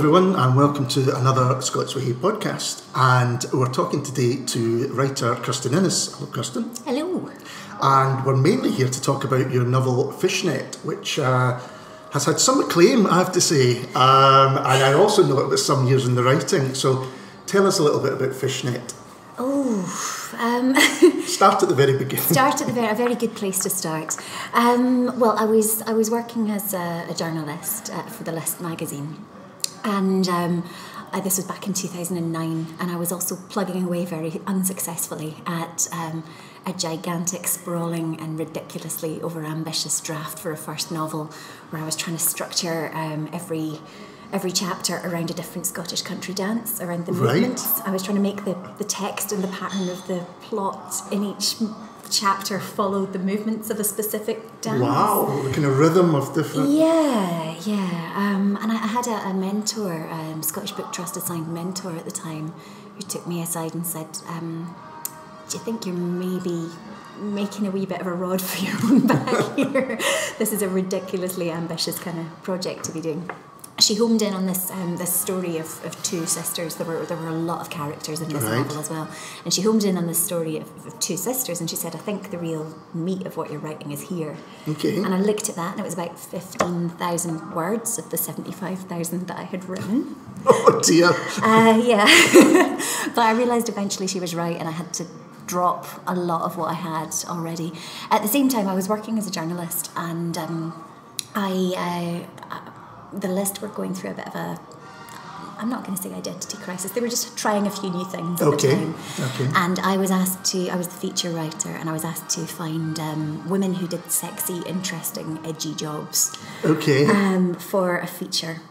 everyone, and welcome to another Scots Whay podcast. And we're talking today to writer Kirstin Innes. Hello, Kirstin. Hello. And we're mainly here to talk about your novel Fishnet, which has had some acclaim, I have to say. And I also know it was some years in the writing. So tell us a little bit about Fishnet. Start at the very beginning. Start at a very good place to start. Well, I was working as a journalist for the List magazine, and this was back in 2009, and I was also plugging away very unsuccessfully at a gigantic, sprawling and ridiculously overambitious draft for a first novel, where I was trying to structure every chapter around a different Scottish country dance, around the movements. I was trying to make the text and the pattern of the plot in each chapter follow the movements of a specific dance. Wow, the kind of rhythm of different... Yeah. And I had a mentor, Scottish Book Trust assigned mentor at the time, who took me aside and said, do you think you're maybe making a wee bit of a rod for your own back here? This is a ridiculously ambitious kind of project to be doing. She homed in on this story of two sisters. There were a lot of characters in this novel as well, and she homed in on this story of two sisters, and she said, "I think the real meat of what you're writing is here." Okay. And I looked at that, and it was about 15,000 words of the 75,000 that I had written. Oh dear. Yeah, but I realised eventually she was right, and I had to drop a lot of what I had already. At the same time, I was working as a journalist, and the List were going through a bit of a, I'm not going to say identity crisis, they were just trying a few new things at the time. Okay. And I was the feature writer, and I was asked to find women who did sexy, interesting, edgy jobs for a feature.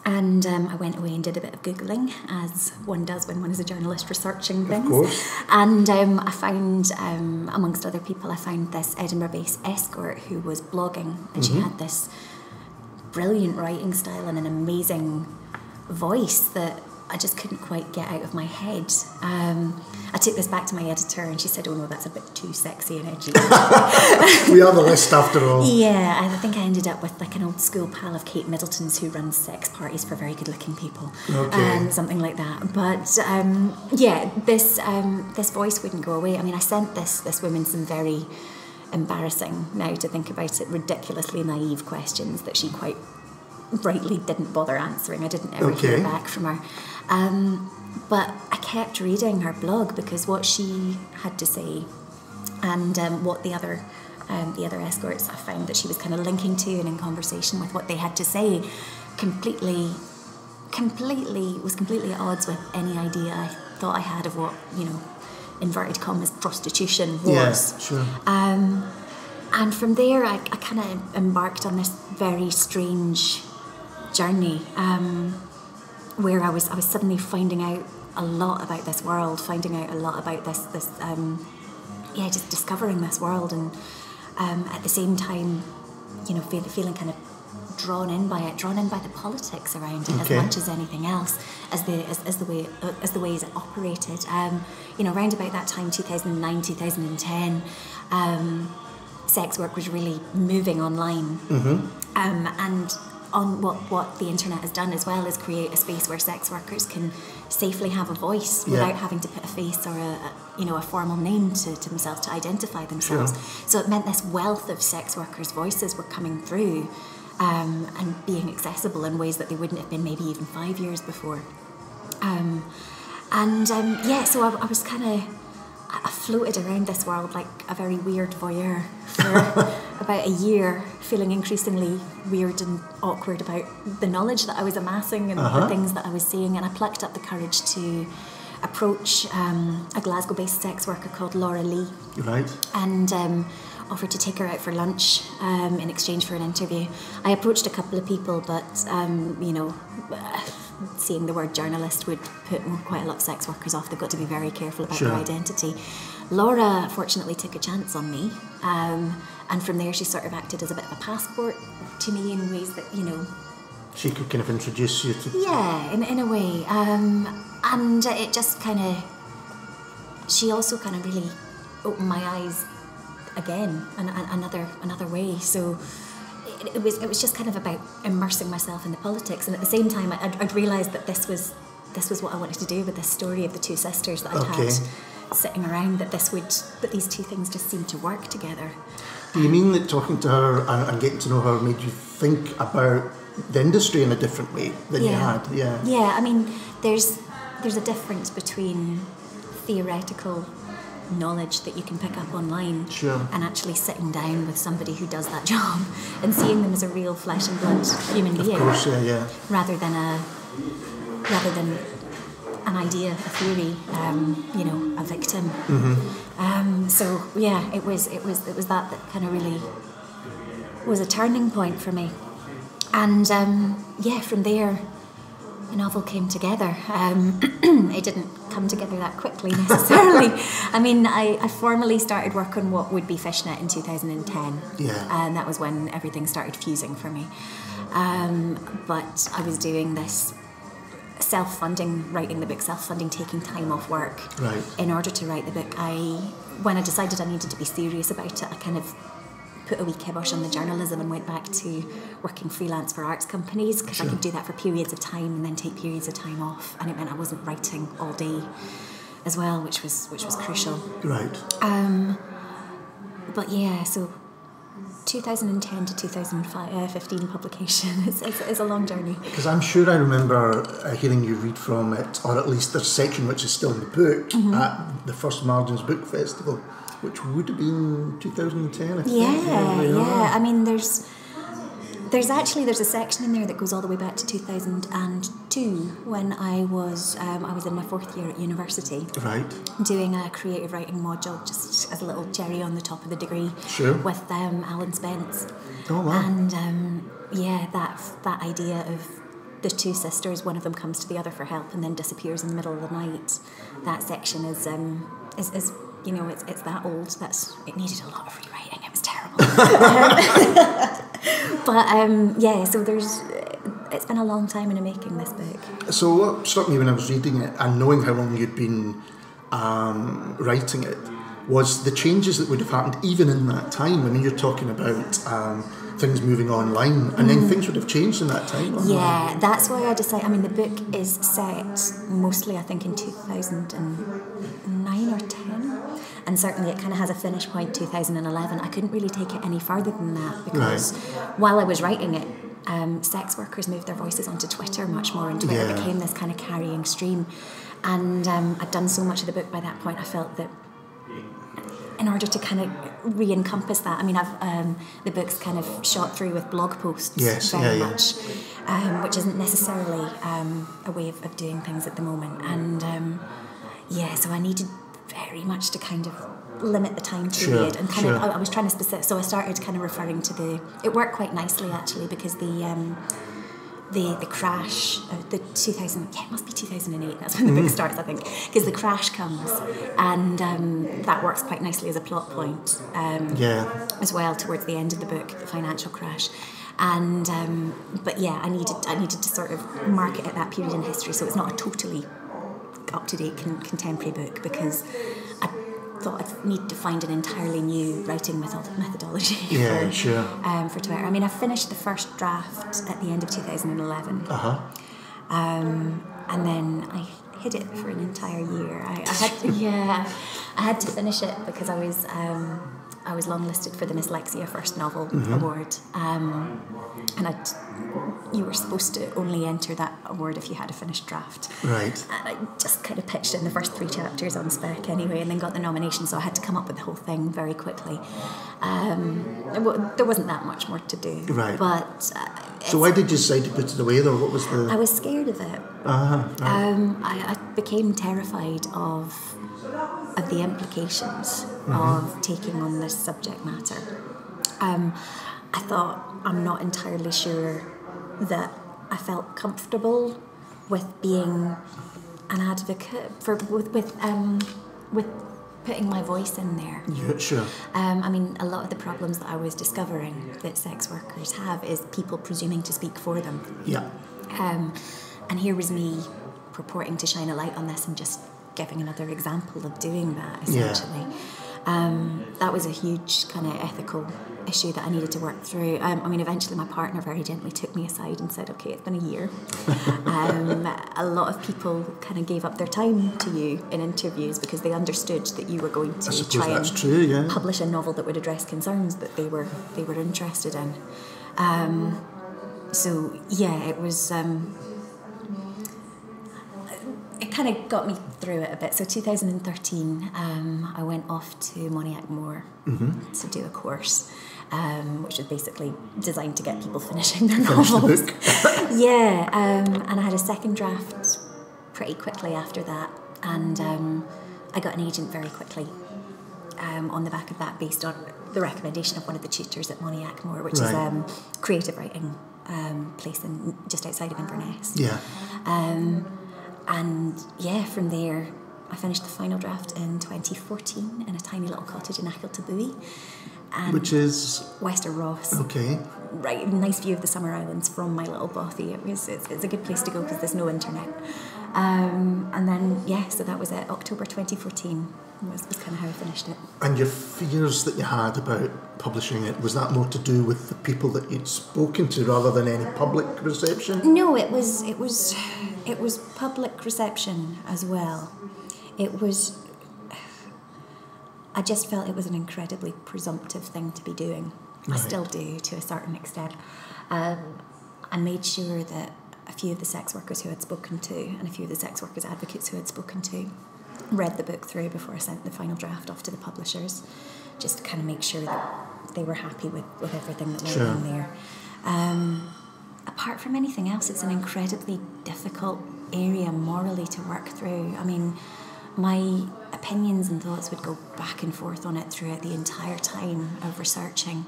And I went away and did a bit of Googling, as one does when one is a journalist researching things. Of course. And I found, amongst other people, I found this Edinburgh-based escort who was blogging, and she had this brilliant writing style and an amazing voice that I just couldn't quite get out of my head. I took this back to my editor, and she said, "Oh no, that's a bit too sexy and edgy." We are the List after all. Yeah, I think I ended up with like an old school pal of Kate Middleton's who runs sex parties for very good-looking people, something like that. But this voice wouldn't go away. I mean, I sent this woman some very embarrassing, now to think about it, ridiculously naive questions that she quite rightly didn't bother answering. I didn't ever hear back from her. But I kept reading her blog, because what she had to say and what the other escorts I found that she was kind of linking to and in conversation with, what they had to say was completely at odds with any idea I thought I had of what, inverted commas, prostitution was. Yeah, sure. And from there, I kind of embarked on this very strange journey, where I was suddenly finding out a lot about this world, finding out a lot about this just discovering this world, and at the same time, feeling kind of drawn in by the politics around it as much as anything else, as the ways it operated. Around about that time, 2009, 2010, sex work was really moving online, and on what the internet has done as well is create a space where sex workers can safely have a voice without having to put a face or a formal name to themselves, to identify themselves. Sure. So it meant this wealth of sex workers' voices were coming through, and being accessible in ways that they wouldn't have been maybe even 5 years before. So I was kind of, I floated around this world like a very weird voyeur for about a year, feeling increasingly weird and awkward about the knowledge that I was amassing and the things that I was seeing. And I plucked up the courage to approach a Glasgow-based sex worker called Laura Lee. Right. And offered to take her out for lunch in exchange for an interview. I approached a couple of people, but seeing the word journalist would put quite a lot of sex workers off. They've got to be very careful about their identity. Laura fortunately took a chance on me, and from there she sort of acted as a bit of a passport to me in ways that, she could kind of introduce you to... Yeah, in a way. And it just kind of... She also kind of really opened my eyes again, another way. So it was just kind of about immersing myself in the politics, and at the same time I'd realised that this was what I wanted to do with this story of the two sisters that I'd had sitting around, that these two things just seemed to work together. Do you mean that talking to her and getting to know her made you think about the industry in a different way than you had? Yeah, I mean, there's a difference between theoretical knowledge that you can pick up online and actually sitting down with somebody who does that job and seeing them as a real flesh and blood human being, of course, rather than an idea, a theory, a victim. So yeah, it was that kind of really was a turning point for me, and from there the novel came together. It didn't come together that quickly necessarily. I mean, I formally started work on what would be Fishnet in 2010, and that was when everything started fusing for me. But I was doing this self-funding, writing the book, self-funding, taking time off work in order to write the book. When I decided I needed to be serious about it, I kind of put a wee kibosh on the journalism and went back to working freelance for arts companies, because I could do that for periods of time and then take periods of time off, and it meant I wasn't writing all day as well, which was crucial. Right. But yeah, so 2010 to 2015 publication is a long journey. Because I'm sure I remember hearing you read from it, or at least there's a section which is still in the book, at the first Margins Book Festival, which would have been 2010, I think. Yeah. I mean, there's a section in there that goes all the way back to 2002, when I was in my fourth year at university. Right. Doing a creative writing module, just as a little cherry on the top of the degree. Sure. With Alan Spence. Oh wow. And that idea of the two sisters, one of them comes to the other for help and then disappears in the middle of the night. That section is it's that old. It needed a lot of rewriting. It was terrible. But so it's been a long time in the making, this book. So what struck me when I was reading it, and knowing how long you'd been writing it, was the changes that would have happened even in that time. I mean, you're talking about things moving online, and then things would have changed in that time. Yeah, that's why I decided. I mean, the book is set mostly, I think, in 2009 or 10, and certainly it kind of has a finish point 2011. I couldn't really take it any further than that, because while I was writing it, sex workers moved their voices onto Twitter much more, and Twitter became this kind of carrying stream. And I'd done so much of the book by that point, I felt that in order to kind of re-encompass that, I mean, the book's kind of shot through with blog posts very much, which isn't necessarily a way of doing things at the moment. And so I needed very much to kind of limit the time period, and kind of I was trying to specific. So I started kind of referring to it worked quite nicely actually, because the crash of the 2000, it must be 2008, that's when the book starts, I think, because the crash comes, and that works quite nicely as a plot point as well towards the end of the book, the financial crash. And but yeah, I needed to sort of mark it at that period in history, so it's not a totally up-to-date contemporary book, because I thought I'd need to find an entirely new writing methodology for Twitter. I mean, I finished the first draft at the end of 2011, and then I hid it for an entire year. I had to finish it because I was longlisted for the Dyslexia First Novel Award, and you were supposed to only enter that award if you had a finished draft. Right. And I just kind of pitched in the first 3 chapters on spec anyway, and then got the nomination, so I had to come up with the whole thing very quickly. There wasn't that much more to do. Right. But so why did you decide to put it away, though? What was the... I was scared of it. I became terrified of the implications of taking on this subject matter. I thought, I'm not entirely sure that I felt comfortable with being an advocate with putting my voice in there. Yeah, sure. I mean, a lot of the problems that I was discovering that sex workers have is people presuming to speak for them. Yeah. And here was me purporting to shine a light on this and just giving another example of doing that, essentially. That was a huge kind of ethical issue that I needed to work through. I mean, eventually my partner very gently took me aside and said, okay, it's been a year. A lot of people kind of gave up their time to you in interviews because they understood that you were going to try and publish a novel that would address concerns that they were interested in. So yeah, it was... it kind of got me through it a bit. So 2013, I went off to Moniac Moor to do a course, which was basically designed to get people finishing their novels. Yeah, and I had a second draft pretty quickly after that, and I got an agent very quickly on the back of that, based on the recommendation of one of the tutors at Moniac Moor, which is creative writing place just outside of Inverness. Yeah. And yeah, from there, I finished the final draft in 2014 in a tiny little cottage in Achiltabui. Which is? Wester Ross. Okay. Right, nice view of the Summer Islands from my little bothy. It's a good place to go because there's no internet. And then, yeah, so that was it. October 2014 was kind of how I finished it. And your fears that you had about publishing it, was that more to do with the people that you'd spoken to rather than any public reception? No, it was public reception as well. I just felt it was an incredibly presumptive thing to be doing. I still do, to a certain extent. I made sure that a few of the sex workers who I'd spoken to and a few of the sex workers advocates who I'd spoken to read the book through before I sent the final draft off to the publishers, just to kind of make sure that they were happy with everything that went in there. Apart from anything else, it's an incredibly difficult area morally to work through. I mean, my opinions and thoughts would go back and forth on it throughout the entire time of researching,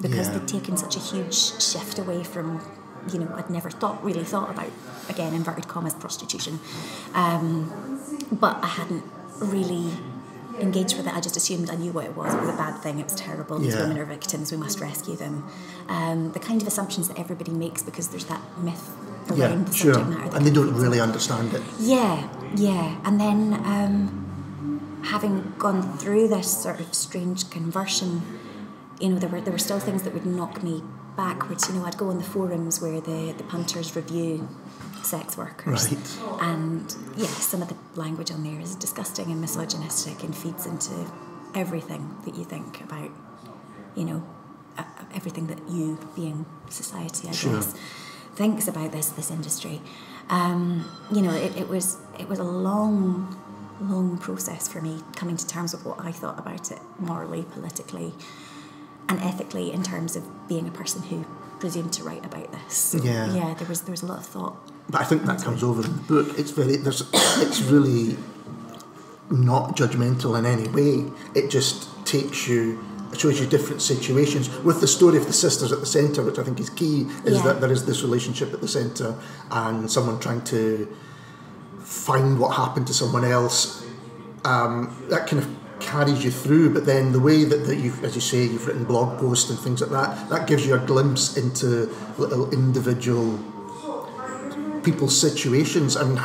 because they'd taken such a huge shift away from, I'd never really thought about, again, inverted commas, prostitution. But I hadn't really engaged with it. I just assumed I knew what it was. It was a bad thing. It was terrible. These women are victims. We must rescue them. The kind of assumptions that everybody makes because there's that myth around the subject matter. And they don't really understand it. Yeah. And then having gone through this sort of strange conversion, there were still things that would knock me backwards. I'd go on the forums where the punters review sex workers, and some of the language on there is disgusting and misogynistic and feeds into everything that you think about, everything that you, being society, I guess, thinks about this industry. It was a long process for me coming to terms with what I thought about it morally, politically, and ethically, in terms of being a person who presumed to write about this. So, there was a lot of thought. But I think that comes over in the book. It's really not judgmental in any way. It just shows you different situations, with the story of the sisters at the centre, which I think is key, is that there is this relationship at the centre and someone trying to find what happened to someone else. That kind of carries you through, but then the way that you, as you say, you've written blog posts and things like that gives you a glimpse into little individual people's situations. And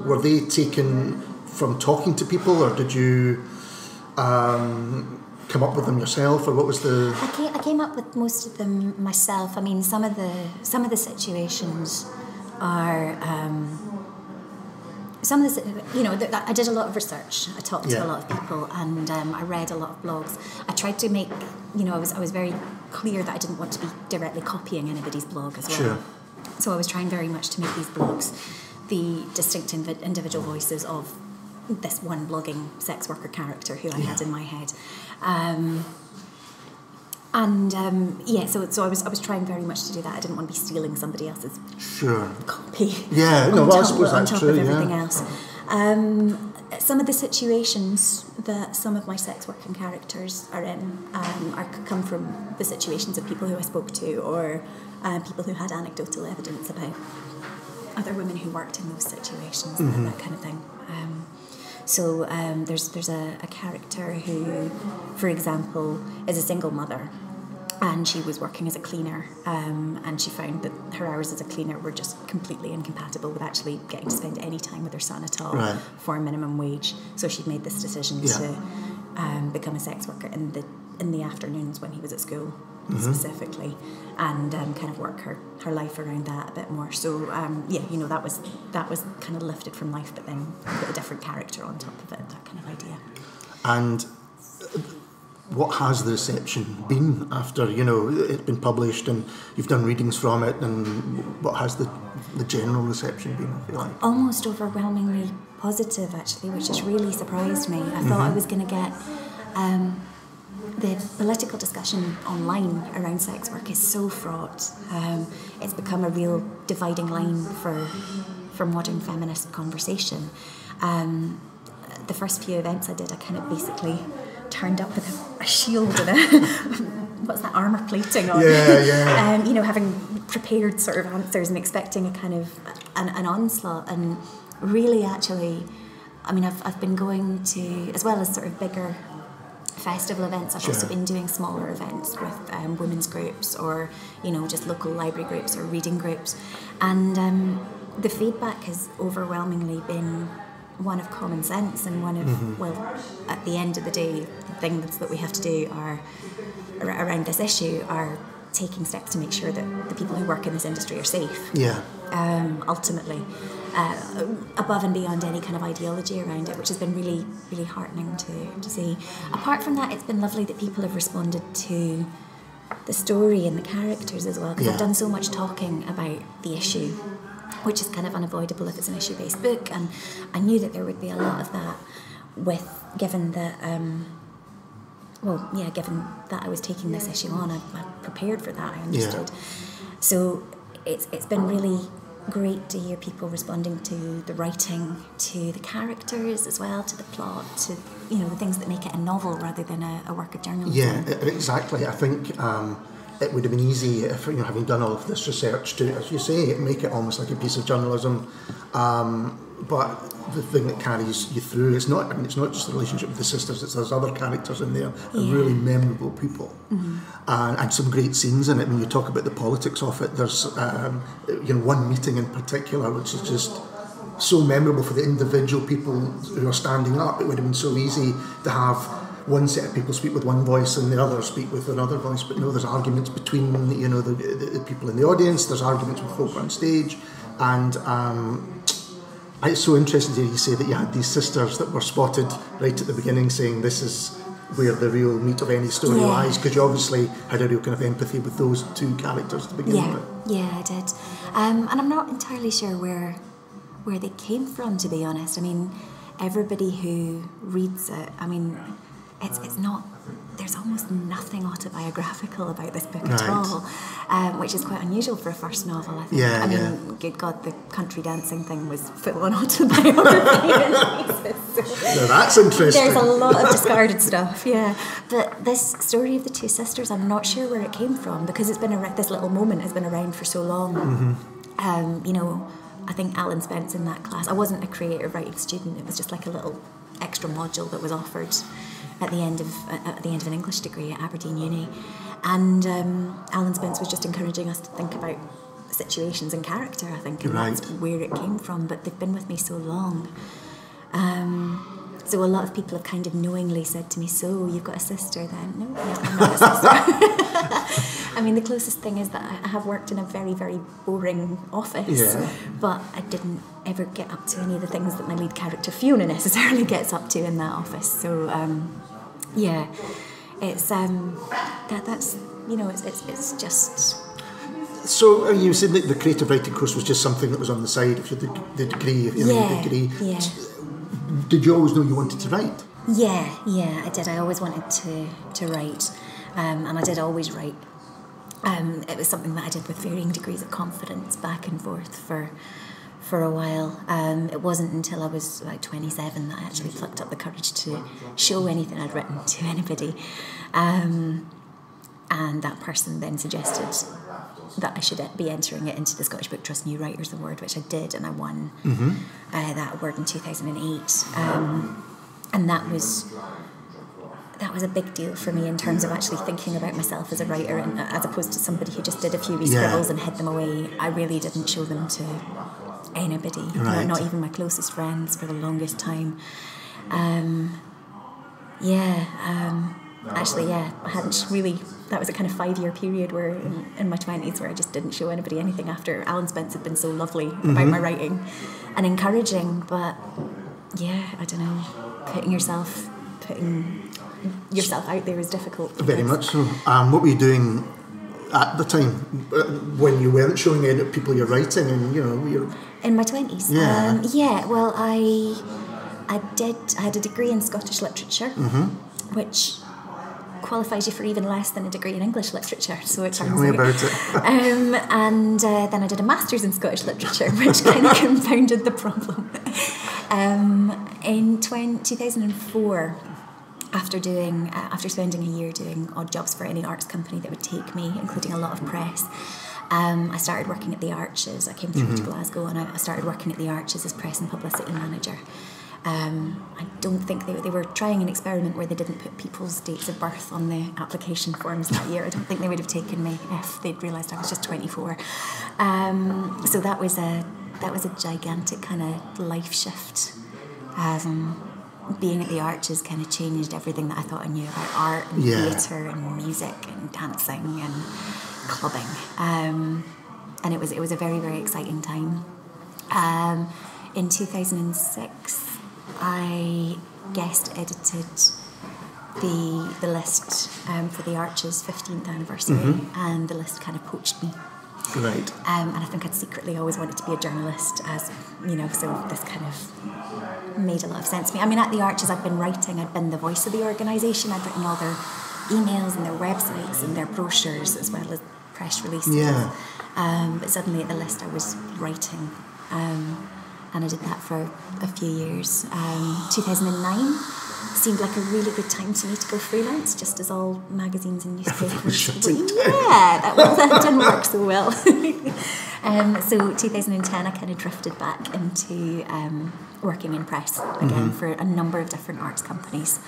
were they taken from talking to people, or did you come up with them yourself, or what was the? I came up with most of them myself. I mean, some of the situations are. I did a lot of research. I talked to a lot of people, and I read a lot of blogs. I tried to make, I was very clear that I didn't want to be directly copying anybody's blog as well. Sure. So I was trying very much to make these blogs the distinct individual voices of this one blogging sex worker character who I had in my head. So I was trying very much to do that. I didn't want to be stealing somebody else's copy. Yeah, no, well, I suppose that's true. On top of everything else. Some of the situations that some of my sex working characters are in come from the situations of people who I spoke to, or people who had anecdotal evidence about other women who worked in those situations, that kind of thing. So there's a character who, for example, is a single mother, and she was working as a cleaner, and she found that her hours as a cleaner were just completely incompatible with actually getting to spend any time with her son at all for a minimum wage. So she'd made this decision to become a sex worker in the afternoons when he was at school, specifically, and kind of work her life around that a bit more. So that was kind of lifted from life, but then put a different character on top of it, that kind of idea. And what has the reception been after, it's been published and you've done readings from it, and what has the general reception been, I feel like? Almost overwhelmingly positive, actually, which has really surprised me. I thought I was going to get... the political discussion online around sex work is so fraught. It's become a real dividing line for modern feminist conversation. The first few events I did, I kind of basically turned up with a shield and what's that, armour plating on. Having prepared sort of answers and expecting a kind of an onslaught. And really, actually, I mean, I've been going to, as well as sort of bigger festival events, I've also been doing smaller events with women's groups, or just local library groups or reading groups, and the feedback has overwhelmingly been one of common sense and one of well, at the end of the day, the things that we have to do are around this issue are taking steps to make sure that the people who work in this industry are safe. Ultimately, above and beyond any kind of ideology around it, which has been really, really heartening to see. Apart from that, it's been lovely that people have responded to the story and the characters as well, because I've done so much talking about the issue, which is kind of unavoidable if it's an issue-based book, and I knew that there would be a lot of that given that given that I was taking this issue on, I prepared for that, I understood. So it's been really great to hear people responding to the writing, to the characters as well, to the plot, to the things that make it a novel rather than a work of journalism. Yeah, exactly. I think it would have been easy if, having done all of this research, to, as you say, make it almost like a piece of journalism. But the thing that carries you through is not just the relationship with the sisters, there's other characters in there, and really memorable people, and some great scenes in it. When you talk about the politics of it, there's one meeting in particular which is just so memorable for the individual people who are standing up. It would have been so easy to have one set of people speak with one voice and the other speak with another voice, but no, there's arguments between the people in the audience, there's arguments with folk on stage, and it's so interesting to hear you say that you had these sisters that were spotted right at the beginning saying this is where the real meat of any story lies, because you obviously had a real kind of empathy with those two characters to begin with. Yeah, I did. And I'm not entirely sure where they came from, to be honest. I mean, everybody who reads it, I mean, it's not, there's almost nothing autobiographical about this book at all, which is quite unusual for a first novel, I think. I mean, good God, the country dancing thing was full-on autobiography. Now that's interesting. There's a lot of discarded stuff, But this story of the two sisters, I'm not sure where it came from, because it's been this little moment has been around for so long. I think Alan Spence in that class, I wasn't a creative writing student, it was just like a little extra module that was offered at the end of an English degree at Aberdeen Uni, and Alan Spence was just encouraging us to think about situations and character, I think, and that's where it came from. But they've been with me so long, so a lot of people have kind of knowingly said to me, "So you've got a sister then?" No, I'm not a sister. I mean, the closest thing is that I have worked in a very, very boring office, but I didn't ever get up to any of the things that my lead character Fiona necessarily gets up to in that office. So it's that's it's just. So you said that the creative writing course was just something that was on the side of the degree. Yeah. Did you always know you wanted to write? Yeah, I did. I always wanted to write, and I did always write. It was something that I did with varying degrees of confidence, back and forth for a while. It wasn't until I was about 27 that I actually plucked up the courage to show anything I'd written to anybody. And that person then suggested that I should be entering it into the Scottish Book Trust New Writers Award, which I did, and I won that award in 2008. And that was that was a big deal for me in terms of actually thinking about myself as a writer, and as opposed to somebody who just did a few wee scribbles and hid them away. I really didn't show them to anybody, not even my closest friends for the longest time. I hadn't really. That was a kind of 5-year period where in my 20s where I just didn't show anybody anything after Alan Spence had been so lovely about my writing and encouraging. But yeah, I don't know, putting yourself out there is difficult. Very much so. What were you doing at the time when you weren't showing any people you're writing, and you're in my 20s? Well, I had a degree in Scottish literature, which qualifies you for even less than a degree in English literature. So it turns out. Tell me about it. And then I did a master's in Scottish literature, which kind of compounded the problem. In 2004, after spending a year doing odd jobs for any arts company that would take me, including a lot of press, I started working at the Arches. I came through to Glasgow, and I started working at the Arches as press and publicity manager. I don't think they were trying an experiment where they didn't put people's dates of birth on the application forms that year. I don't think they would have taken me if they'd realised I was just 24. So that was a gigantic kind of life shift. Being at the Arches kind of changed everything that I thought I knew about art and theatre and music and dancing and clubbing. And it was a very, very exciting time. In 2006, I guest edited the list for the Arches' 15th anniversary, and the list kind of poached me. Right. And I think I'd secretly always wanted to be a journalist, so this kind of made a lot of sense to me. I mean, at the Arches, I'd been writing, I'd been the voice of the organisation, I'd written all their emails and their websites and their brochures, as well as press releases. Yeah. But suddenly at the list, I was writing. And I did that for a few years. 2009 seemed like a really good time to me to go freelance, just as all magazines and newspapers that didn't work so well. So 2010 I kind of drifted back into working in press again for a number of different arts companies,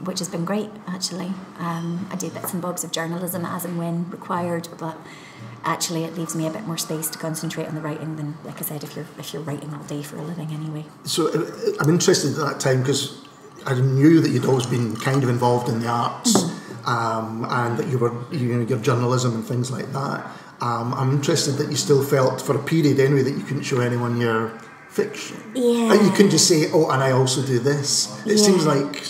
which has been great actually. I do bits and bobs of journalism as and when required, but actually it leaves me a bit more space to concentrate on the writing than, like I said, if you're writing all day for a living anyway. So I'm interested at that time because I knew that you'd always been kind of involved in the arts, and that you were your journalism and things like that. I'm interested that you still felt for a period anyway that you couldn't show anyone your fiction. Yeah. You couldn't just say, oh, and I also do this. It seems like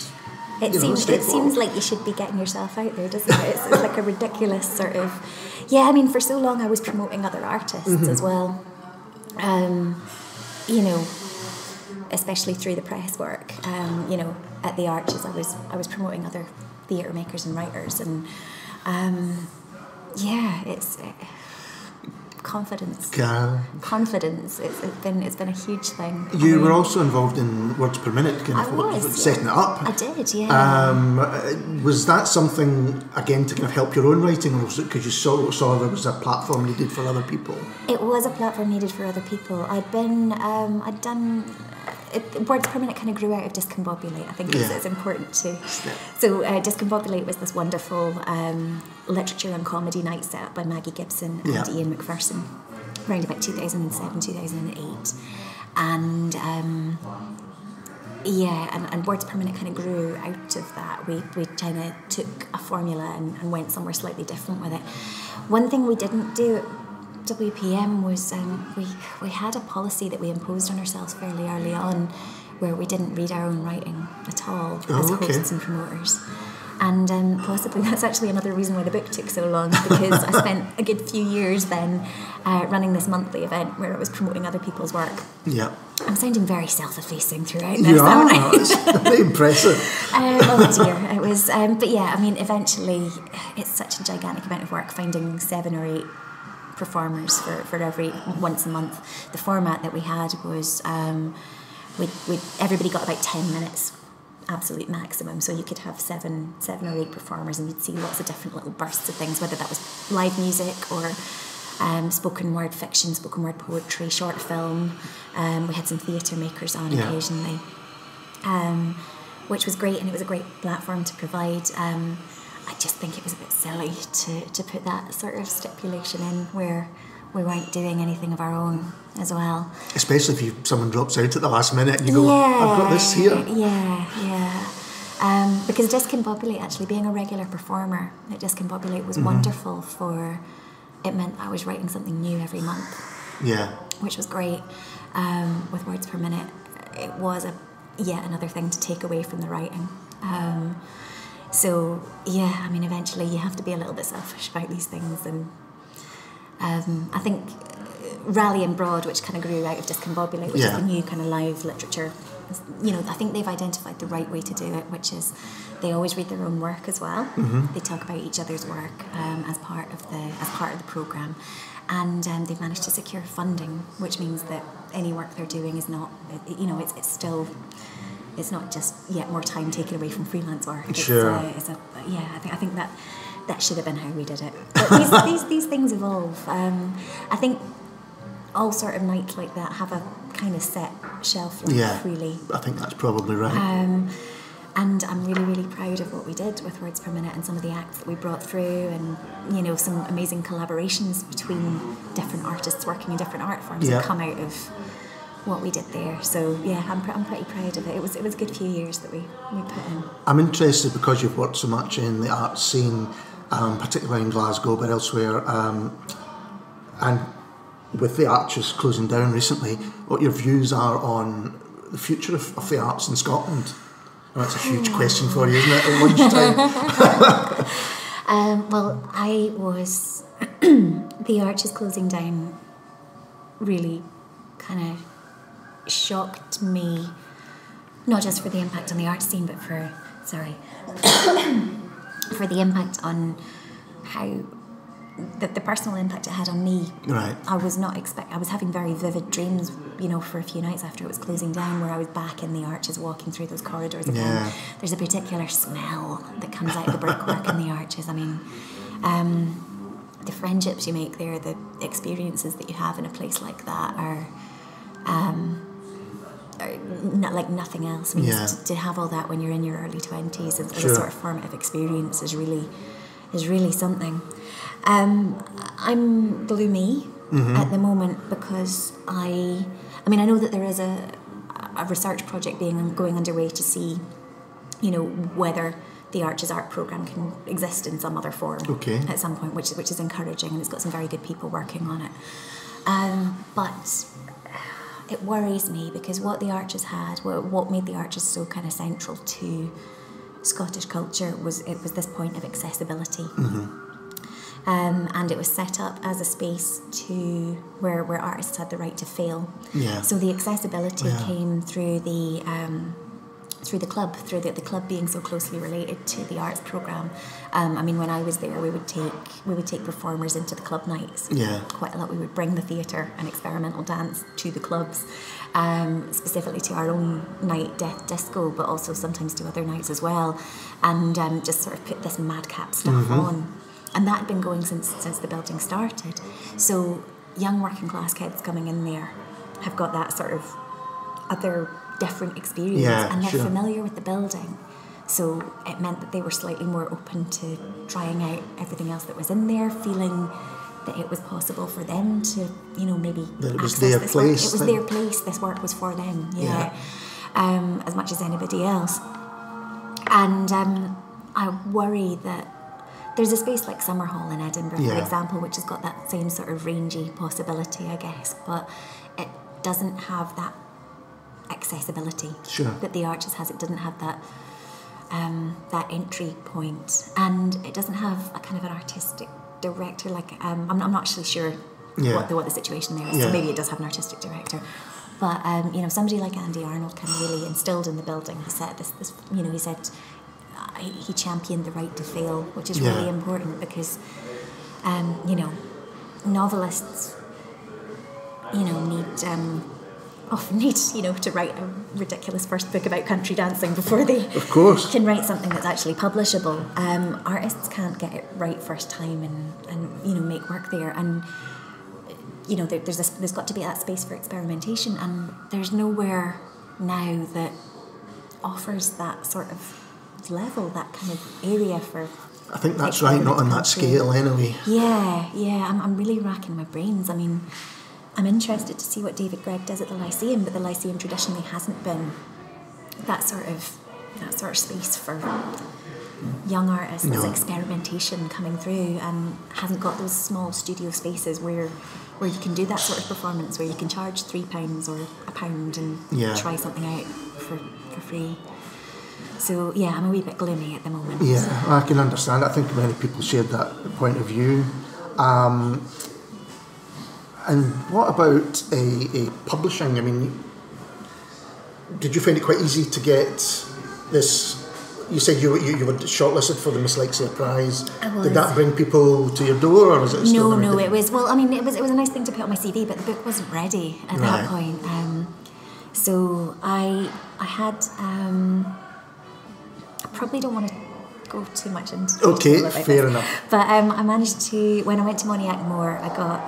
it seems like you should be getting yourself out there, doesn't it? It's like a ridiculous sort of. Yeah, I mean, for so long I was promoting other artists as well, especially through the press work. At the Arches I was promoting other theatre makers and writers, and it's confidence. Confidence. It's been a huge thing. You were also involved in Words Per Minute, setting it up. I did, yeah. Was that something again to kind of help your own writing, or was it because you saw there was a platform needed for other people? It was a platform needed for other people. I'd done. Words Per Minute kind of grew out of Discombobulate. I think it's important to. So Discombobulate was this wonderful literature and comedy night set up by Maggie Gibson and Ian McPherson around about 2007, 2008. And Words Per Minute kind of grew out of that. We kind of took a formula and went somewhere slightly different with it. One thing we didn't do at WPM was we had a policy that we imposed on ourselves fairly early on, where we didn't read our own writing at all as hosts and promoters. And possibly that's actually another reason why the book took so long, because I spent a good few years then running this monthly event where I was promoting other people's work. Yeah. I'm sounding very self-effacing throughout this, aren't I? It's very impressive. Oh dear, it was. But yeah, I mean, eventually it's such a gigantic amount of work finding 7 or 8 performers for every once a month. The format that we had was everybody got about 10 minutes, absolute maximum. So you could have 7 or 8 performers, and you'd see lots of different little bursts of things, whether that was live music or spoken word fiction, spoken word poetry, short film. We had some theatre makers on occasionally. which was great, and it was a great platform to provide. I just think it was a bit silly to put that sort of stipulation in where we weren't doing anything of our own as well. Especially if someone drops out at the last minute and you go, I've got this here. Because Discombobulate, actually being a regular performer at Discombobulate was wonderful it meant I was writing something new every month. Yeah. Which was great. With Words Per Minute, it was yet another thing to take away from the writing. So, yeah, I mean, eventually you have to be a little bit selfish about these things. And I think Rally and Broad, which kind of grew out of Discombobulate, which is the new kind of live literature, you know, I think they've identified the right way to do it, which is they always read their own work as well. They talk about each other's work as part of the programme. And they've managed to secure funding, which means that any work they're doing is not, you know, it's still... It's not just yet more time taken away from freelance work. I think that should have been how we did it. But these things evolve. I think all sort of nights like that have a kind of set shelf life, really. I think that's probably right. And I'm really, really proud of what we did with Words Per Minute and some of the acts that we brought through, and, you know, some amazing collaborations between different artists working in different art forms that come out of what we did there. So yeah, I'm pretty proud of it. It was a good few years that we put in. I'm interested because you've worked so much in the art scene, particularly in Glasgow, but elsewhere, and with the Arches closing down recently, what your views are on the future of the arts in Scotland. Well, that's a huge question for you, isn't it, at lunchtime? Well, I was... the Arches closing down really kind of shocked me, not just for the impact on the art scene, but for the impact on how the personal impact it had on me. Right. I was having very vivid dreams, you know, for a few nights after it was closing down, where I was back in the Arches walking through those corridors again. Yeah. There's a particular smell that comes out of the brickwork in the Arches. I mean, the friendships you make there, the experiences that you have in a place like that are not like nothing else. I mean, to have all that when you're in your early 20s as a sort of formative experience is really something. I'm gloomy at the moment because I mean, I know that there is a research project going underway to see, you know, whether the Arches art programme can exist in some other form at some point, which is encouraging, and it's got some very good people working on it. But it worries me because what the Arches had, what made the Arches so kind of central to Scottish culture was this point of accessibility. And it was set up as a space where artists had the right to fail. Yeah. So the accessibility came through the club, through the club being so closely related to the arts programme. I mean, when I was there, we would take performers into the club nights. Yeah. Quite a lot. We would bring the theatre and experimental dance to the clubs, specifically to our own night, Death Disco, but also sometimes to other nights as well, and just sort of put this madcap stuff on. And that had been going since the building started. So young working class kids coming in there have got that sort of other different experience, and they're familiar with the building. So it meant that they were slightly more open to trying out everything else that was in there, feeling that it was possible for them to, you know, maybe that it was their place. It was their place. This work was for them, as much as anybody else. And I worry that there's a space like Summerhall in Edinburgh, for example, which has got that same sort of rangy possibility, I guess, but it doesn't have that accessibility that the Arches has. It doesn't have that entry point, and it doesn't have a kind of an artistic director. Like I'm not actually sure what the situation there is. So maybe it does have an artistic director, but you know, somebody like Andy Arnold kind of really instilled in the building. He said this you know, he said he championed the right to fail, which is really important because you know, novelists, you know, often need, you know, to write a ridiculous first book about country dancing before they can write something that's actually publishable. Artists can't get it right first time and you know, make work there. And you know, there's got to be that space for experimentation, and there's nowhere now that offers that sort of level, that kind of area for. I think that's right, not on that scale anyway. Yeah, I'm really racking my brains. I mean, I'm interested to see what David Gregg does at the Lyceum, but the Lyceum traditionally hasn't been that sort of space for young artists. There's experimentation coming through, and hasn't got those small studio spaces where you can do that sort of performance, where you can charge £3 or £1 and try something out for free. So yeah, I'm a wee bit gloomy at the moment. Yeah, I can understand. I think many people shared that point of view. And what about a publishing? I mean, did you find it quite easy to get this? You said you were shortlisted for the Miss Lexia Prize. I was. Did that bring people to your door, or was it still? No, it was. Well, I mean, it was a nice thing to put on my CV, but the book wasn't ready at that point. So I had. I probably don't want to go too much into. Okay, fair enough. But I managed to, when I went to Moniac Moor, I got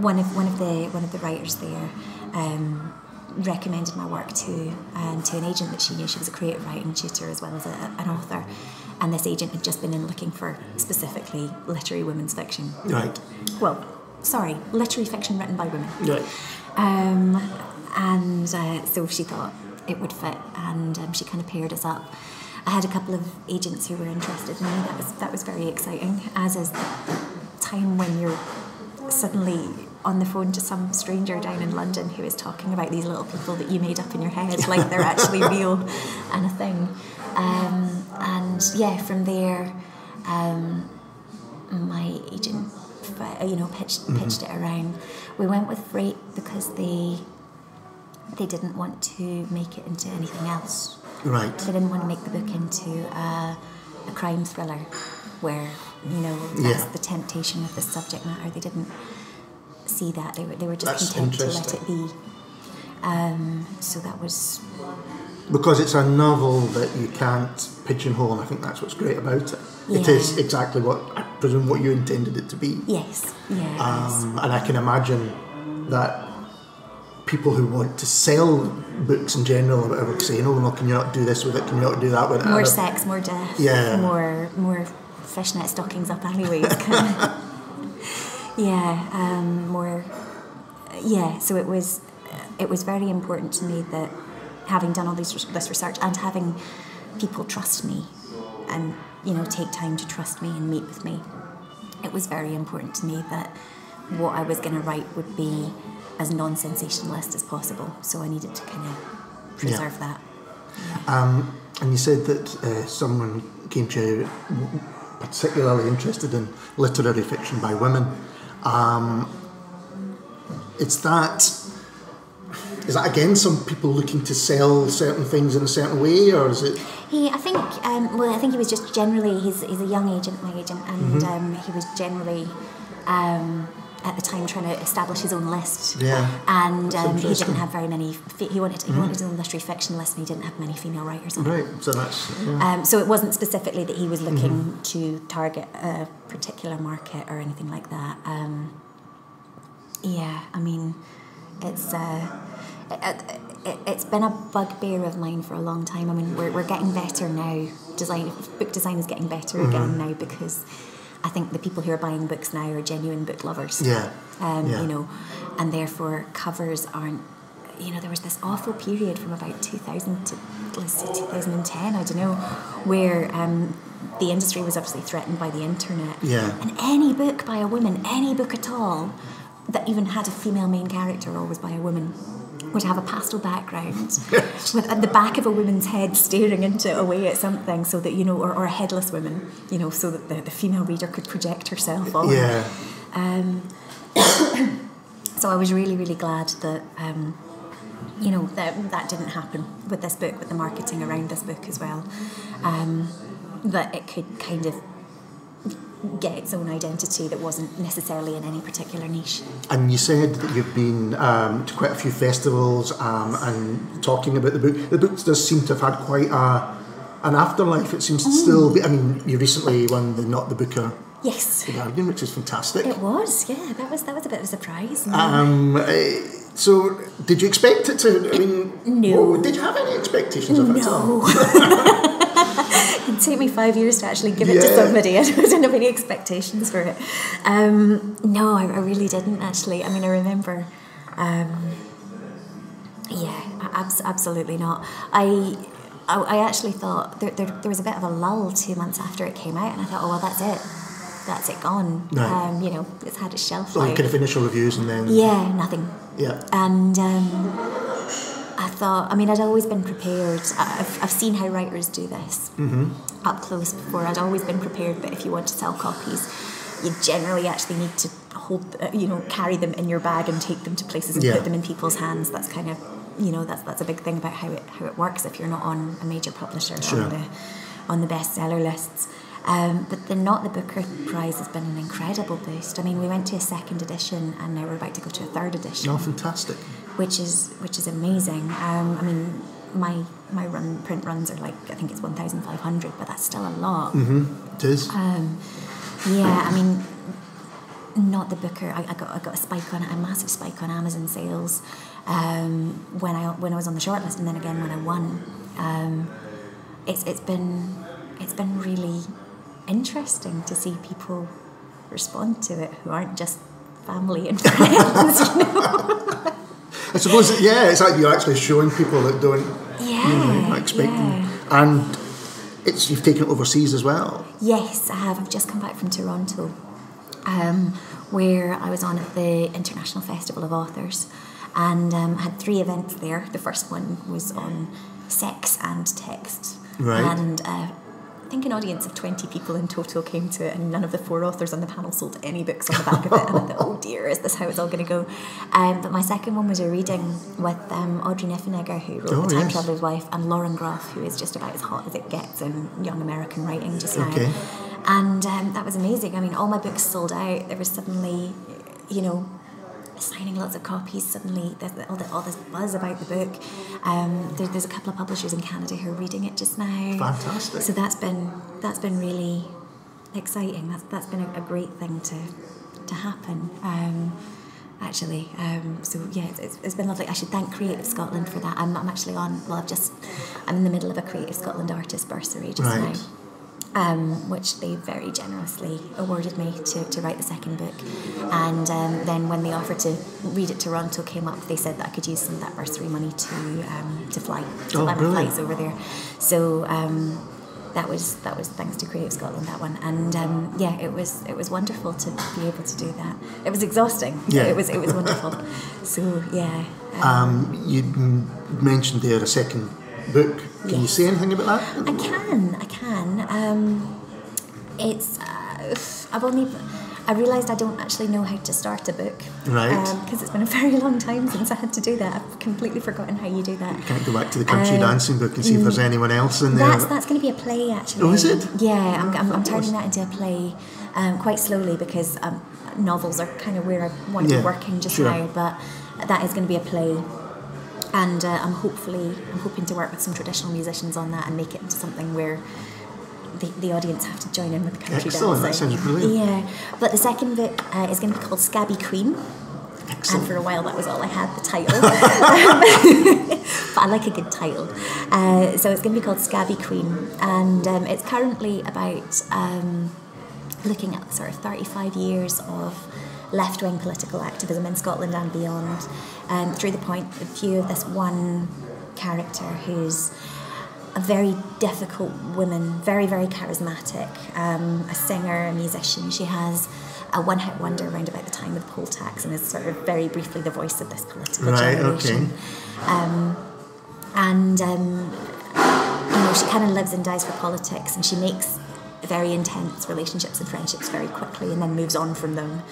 one of the writers there. Recommended my work to an agent that she knew. She was a creative writing tutor as well as an author, and this agent had just been in looking for specifically literary women's fiction. Right. Well, sorry, literary fiction written by women. Right. So she thought it would fit, and she kind of paired us up. I had a couple of agents who were interested in me. That was very exciting, as is the time when you're suddenly on the phone to some stranger down in London who is talking about these little people that you made up in your head like they're actually real and a thing. And yeah, from there, my agent, pitched it around. We went with Freight because they didn't want to make it into anything else. Right. They didn't want to make the book into a crime thriller where, that's the temptation of the subject matter. They didn't see that. They were just content to let it be. So that was... Because it's a novel that you can't pigeonhole, and I think that's what's great about it. Yeah. It is exactly what, I presume, what you intended it to be. Yes, yeah. And I can imagine that people who want to sell books in general or whatever say, no, can you not do this with it? Can you not do that with it? More sex, more death, more fishnet stockings up alleyways. More. Yeah, so it was very important to me that, having done all this research and having people trust me and take time to trust me and meet with me, it was very important to me that what I was going to write would be as non-sensationalist as possible. So I needed to kind of preserve that. Yeah. And you said that someone came to you particularly interested in literary fiction by women. Is that again some people looking to sell certain things in a certain way, or is it? I think he was just generally. He's a young agent, my agent, and he was generally at the time trying to establish his own list. Yeah. And he didn't have very many. He wanted his own literary fiction list, and he didn't have many female writers on it. Right. So that's. So it wasn't specifically that he was looking to target a particular market or anything like that. I mean, it's been a bugbear of mine for a long time. I mean, we're getting better now. Book design is getting better again now, because I think the people who are buying books now are genuine book lovers. Yeah. And therefore covers aren't. There was this awful period from about 2000 to, let's say, 2010, I don't know, where the industry was obviously threatened by the internet. Yeah. And any book by a woman, any book at all, that even had a female main character, always by a woman, would have a pastel background with at the back of a woman's head staring away at something, so that or a headless woman, so that the female reader could project herself on. Yeah. So I was really, really glad that that didn't happen with this book, with the marketing around this book as well. That it could kind of get its own identity that wasn't necessarily in any particular niche. And you said that you've been to quite a few festivals and talking about the book. The book does seem to have had quite an afterlife. It seems to still be. I mean, you recently won the Not the Booker Yes. The Guardian, which is fantastic. It was, yeah. That was a bit of a surprise. So, did you expect it to? I mean, no. Did you have any expectations of it? No. It'd take me 5 years to actually give it to somebody. I didn't have any expectations for it. No, I really didn't actually. I mean, I remember. Absolutely not. I actually thought there was a bit of a lull 2 months after it came out, and I thought, oh well, that's it gone. Right. It's had its shelf life. Kind of initial reviews and then nothing. Yeah. And I thought, I mean, I'd always been prepared. I've seen how writers do this up close before. I'd always been prepared that if you want to sell copies, you generally actually need to carry them in your bag and take them to places and put them in people's hands. That's kind of, that's a big thing about how it works if you're not on a major publisher on the bestseller lists. But the Not the Booker prize has been an incredible boost. I mean, we went to a second edition and now we're about to go to a third edition. Oh, fantastic! Which is amazing. I mean, my print runs are like, I think it's 1,500, but that's still a lot. It is. I mean, Not the Booker. I got a massive spike on Amazon sales when I was on the shortlist, and then again when I won. It's been really interesting to see people respond to it who aren't just family and friends. I suppose, it's like you're actually showing people that don't expect them. And you've taken it overseas as well. Yes, I have. I've just come back from Toronto, where I was on at the International Festival of Authors, and had 3 events there. The first one was on sex and text. Right. And I think an audience of 20 people in total came to it, and none of the 4 authors on the panel sold any books on the back of it. And I thought, oh dear, is this how it's all going to go? But my second one was a reading with Audrey Niffenegger, who wrote The Time Traveller's Wife, and Lauren Groff, who is just about as hot as it gets in young American writing just now. Okay. And that was amazing. I mean, all my books sold out. There was suddenly, signing lots of copies. Suddenly, there's all this buzz about the book. There's a couple of publishers in Canada who are reading it just now. Fantastic. So that's been really exciting. That's been a great thing to happen. Actually, it's been lovely. I should thank Creative Scotland for that. I'm actually I'm in the middle of a Creative Scotland artist bursary just now. Which they very generously awarded me to write the second book, and then when the offer to read at Toronto came up, they said that I could use some of that bursary money to fly my flights over there. So that was thanks to Creative Scotland, that one, and it was wonderful to be able to do that. It was exhausting. Yeah, it was wonderful. So you mentioned there a second book. Can you say anything about that? I can. I realised I don't actually know how to start a book. Right. Because it's been a very long time since I had to do that. I've completely forgotten how you do that. You can't go back to the country dancing book and see if there's anyone else in there. That's going to be a play, actually. Oh, is it? Yeah, I'm turning that into a play quite slowly, because novels are kind of where I want to be working just now, but that is going to be a play. And I'm hoping to work with some traditional musicians on that and make it into something where the audience have to join in with the country dancing. That sounds brilliant. Yeah, but the second book is going to be called Scabby Queen. Excellent. And for a while that was all I had, the title. But I like a good title. So it's going to be called Scabby Queen, and it's currently about looking at sort of 35 years of left-wing political activism in Scotland and beyond, through the point of view of this one character who's a very difficult woman, very, very charismatic, a singer, a musician. She has a one-hit wonder around about the time of the poll tax, and is sort of very briefly the voice of this political generation. Okay. She kind of lives and dies for politics, and she makes very intense relationships and friendships very quickly, and then moves on from them.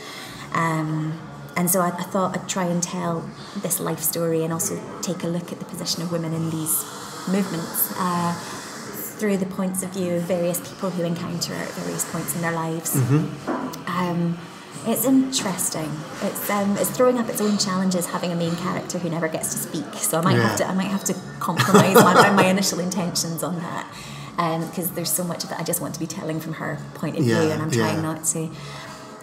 And so I thought I'd try and tell this life story, and also take a look at the position of women in these movements through the points of view of various people who encounter her at various points in their lives. It's interesting. It's throwing up its own challenges, having a main character who never gets to speak. So I might have to compromise my initial intentions on that. because there's so much of it I just want to be telling from her point of view, and I'm trying not to.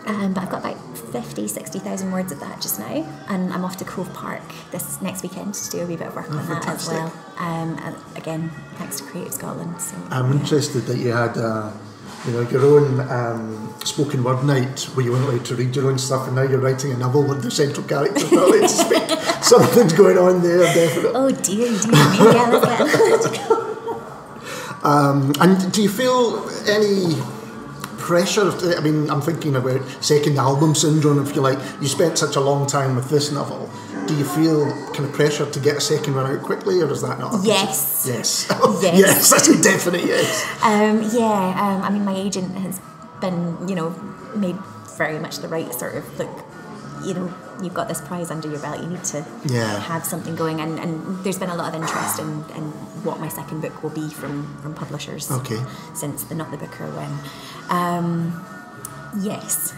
But I've got about 60,000 words of that just now, and I'm off to Cove Park this next weekend to do a wee bit of work on that as well. And again, thanks to Creative Scotland. So, I'm interested that you had your own spoken word night where you weren't allowed to read your own stuff, and now you're writing a novel with the central characters not allowed to speak. Something's going on there, definitely. Oh dear me, yeah, let's go. And do you feel any pressure? I mean, I'm thinking about second album syndrome, if you like. You spent such a long time with this novel. Do you feel kind of pressure to get a second one out quickly, or is that not? Yes. Yes. Yes, that's a definite yes. I mean, my agent has been, made very much the right sort of look. You've got this prize under your belt. You need to have something going, and there's been a lot of interest in what my second book will be from publishers. Okay. Since the Not the Booker when. Yes,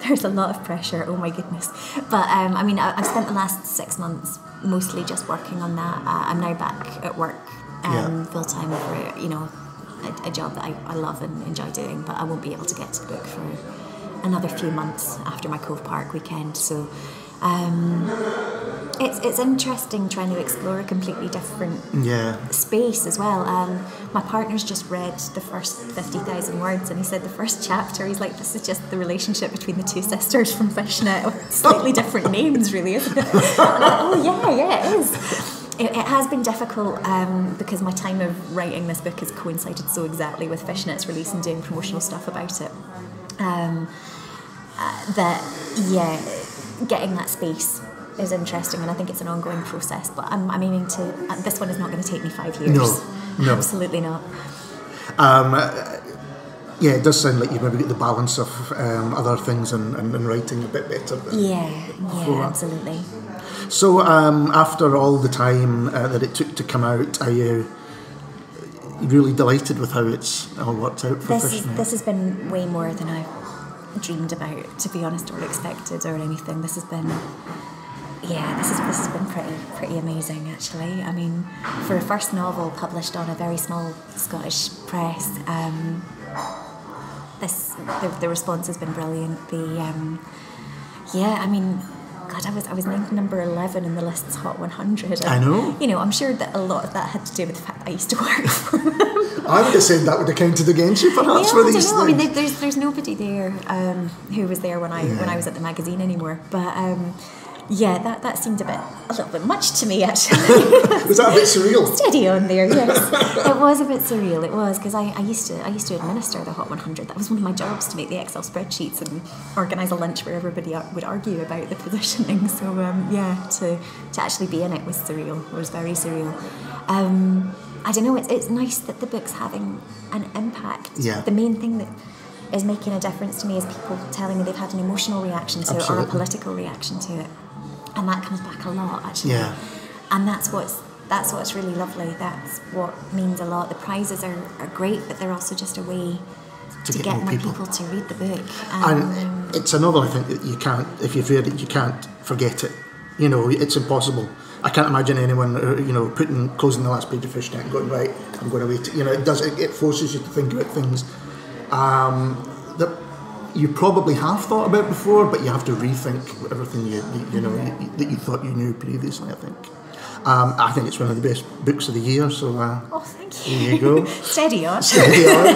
there's a lot of pressure. Oh my goodness! But I mean, I've spent the last 6 months mostly just working on that. I'm now back at work full time for a job that I love and enjoy doing. But I won't be able to get to the book for another few months after my Cove Park weekend. So it's interesting trying to explore a completely different space as well. My partner's just read the first 50,000 words, and he said the first chapter, he's like, this is just the relationship between the two sisters from Fishnet with slightly different names, really, isn't it? Yeah, it is. It has been difficult because my time of writing this book has coincided so exactly with Fishnet's release and doing promotional stuff about it. Getting that space is interesting, and I think it's an ongoing process, but I'm aiming to, this one is not going to take me 5 years. No. Absolutely not. It does sound like you've maybe got the balance of other things and writing a bit better. Absolutely. So after all the time that it took to come out, are you really delighted with how it's all worked out for Fishnet? This has been way more than I dreamed about, to be honest, or expected or anything. This has been pretty amazing, actually. I mean, for a first novel published on a very small Scottish press, the response has been brilliant. I was named number 11 in the list's Hot 100. I know. I'm sure that a lot of that had to do with the fact that I used to work for them. I would have said that would have counted against you, perhaps, for these things. I mean, there's nobody there who was there when I was at the magazine anymore. But that seemed a little bit much to me, actually. Was that a bit surreal? Steady on there, yes. It was a bit surreal. It was, because I used to administer the Hot 100. That was one of my jobs, to make the Excel spreadsheets and organise a lunch where everybody would argue about the positioning. So to actually be in it was surreal. It was very surreal. I don't know. It's nice that the book's having an impact. Yeah. The main thing that is making a difference to me is people telling me they've had an emotional reaction to it or a political reaction to it. And that comes back a lot, actually. Yeah. And that's what's really lovely. That's what means a lot. The prizes are great, but they're also just a way to get more people to read the book. And it's a novel, I think, that you can't, if you've read it, you can't forget it. It's impossible. I can't imagine anyone, closing the last page of Fishnet and going, right, I'm going to wait. It forces you to think about things that you probably have thought about before, but you have to rethink everything that you thought you knew previously, I think. I think it's one of the best books of the year, so... thank you. There you go. Steady on.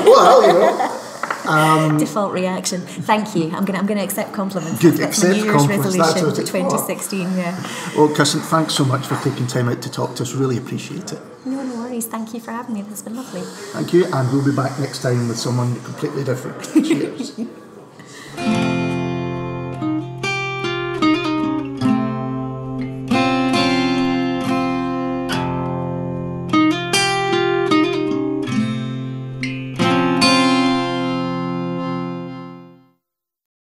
Well, default reaction. Thank you. I'm going to accept compliments. Good, That's my New Year's resolution for 2016, Well, Kirstin, thanks so much for taking time out to talk to us. Really appreciate it. No worries. Thank you for having me. This has been lovely. Thank you, and we'll be back next time with someone completely different. Cheers.